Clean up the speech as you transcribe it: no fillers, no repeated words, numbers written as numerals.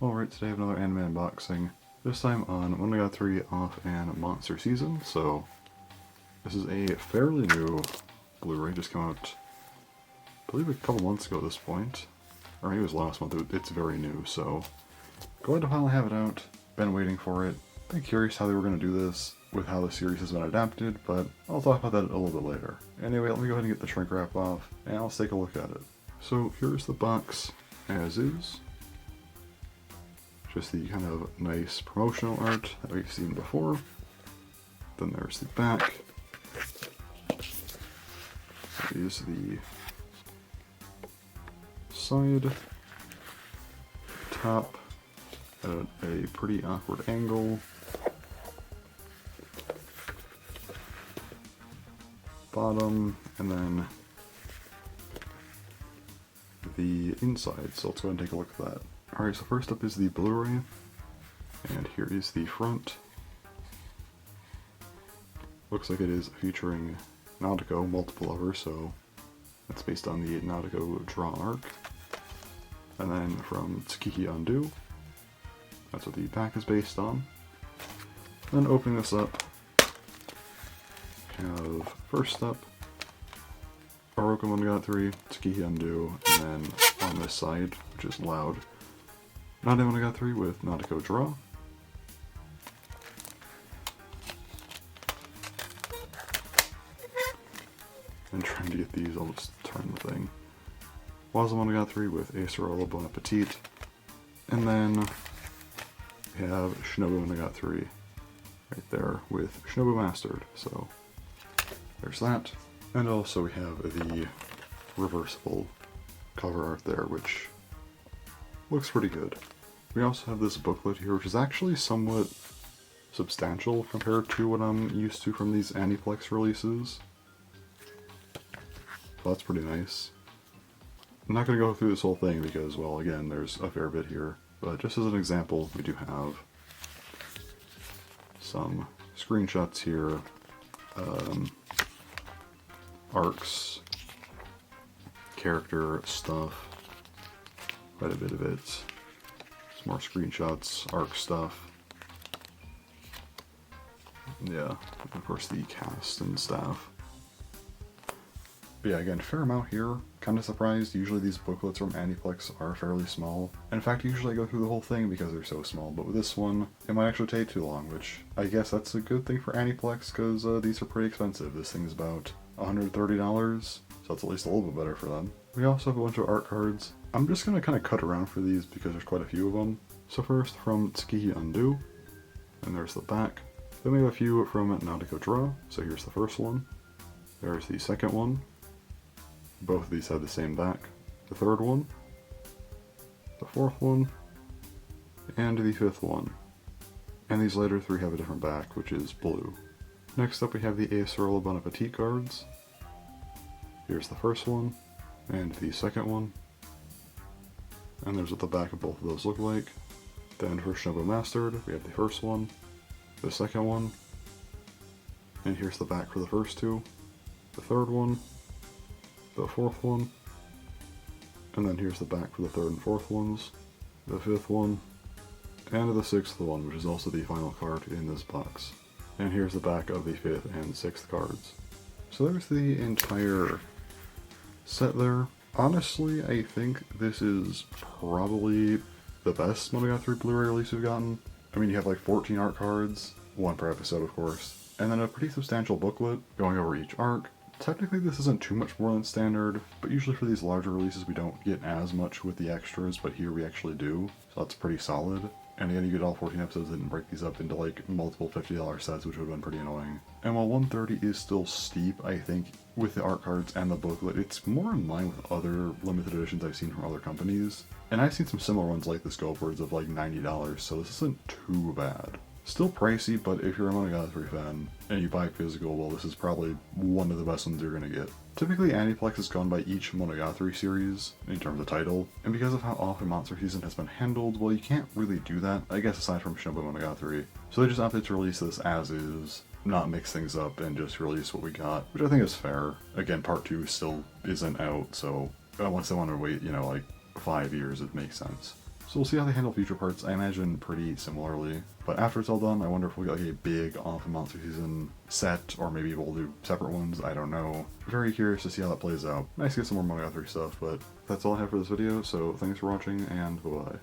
Alright, today I have another anime unboxing, this time on Monogatari Off and Monster Season. So this is a fairly new Blu-ray, just came out I believe a couple months ago at this point, or maybe it was last month. It's very new, so glad to finally have it out. Been waiting for it. Been curious how they were going to do this with how the series has been adapted, but I'll talk about that a little bit later. Anyway, let me go ahead and get the shrink wrap off and let's take a look at it. So here's the box as is. Just the kind of nice promotional art that we've seen before. Then there's the back. That is the side. Top at a pretty awkward angle. Bottom, and then the inside. So let's go ahead and take a look at that. Alright, so first up is the Blu-ray, and here is the front. Looks like it is featuring Nautico, multiple lovers, so that's based on the Nautico draw arc. And then from Tsukiki Undo, that's what the back is based on. Then opening this up, have first up, Oroku Monogatari, Tsukiki Undo, and then on this side, which is loud, Nade Monogatari with Nautico Draw. And trying to get these, I'll just turn the thing. Waza Monogatari with Acerola Bon Appetit. And then we have Shinobu Monogatari right there with Shinobu Mastered. So there's that. And also we have the reversible cover art there, which looks pretty good. We also have this booklet here, which is actually somewhat substantial compared to what I'm used to from these Aniplex releases. So that's pretty nice. I'm not going to go through this whole thing because, well, again, there's a fair bit here. But just as an example, we do have some screenshots here, arcs, character stuff, quite a bit of it. Some more screenshots, arc stuff. Yeah, and of course the cast and stuff. But yeah, again, fair amount here. Kind of surprised. Usually these booklets from Aniplex are fairly small. In fact, usually I go through the whole thing because they're so small. But with this one, it might actually take too long, which I guess that's a good thing for Aniplex because these are pretty expensive. This thing's about $130, so that's at least a little bit better for them. We also have a bunch of art cards. I'm just going to kind of cut around for these because there's quite a few of them. So first from Tsukiki Undo, and there's the back. Then we have a few from Nautico Draw, so here's the first one. There's the second one. Both of these have the same back. The third one, the fourth one, and the fifth one. And these later three have a different back, which is blue. Next up we have the Acerola Bon Appetit cards. Here's the first one, and the second one. And there's what the back of both of those look like. Then for Shinobu Mastered, we have the first one, the second one, and here's the back for the first two, the third one, the fourth one, and then here's the back for the third and fourth ones, the fifth one, and the sixth one, which is also the final card in this box. And here's the back of the fifth and sixth cards. So there's the entire set there. Honestly, I think this is probably the best Monogatari Blu-ray release we've gotten. I mean, you have like 14 art cards, one per episode of course, and then a pretty substantial booklet going over each arc. Technically this isn't too much more than standard, but usually for these larger releases we don't get as much with the extras, but here we actually do, so that's pretty solid. And again, you get all 14 episodes and break these up into like multiple $50 sets, which would have been pretty annoying. And while 130 is still steep, I think with the art cards and the booklet, it's more in line with other limited editions I've seen from other companies. And I've seen some similar ones like this go upwards of like $90, so this isn't too bad. Still pricey, but if you're a Monogatari fan and you buy physical, well, this is probably one of the best ones you're gonna get. Typically, Aniplex has gone by each Monogatari series in terms of title, and because of how often Monster Season has been handled, well, you can't really do that, I guess, aside from Shinobu Monogatari. So they just opted to release this as is, not mix things up and just release what we got, which I think is fair. Again, part 2 still isn't out, so once they want to wait, you know, like 5 years, it makes sense. So we'll see how they handle future parts. I imagine pretty similarly. But after it's all done, I wonder if we'll get like a big Often Monster Season set, or maybe we'll do separate ones, I don't know. Very curious to see how that plays out. Nice to get some more Monogatari stuff, but that's all I have for this video, so thanks for watching, and bye-bye.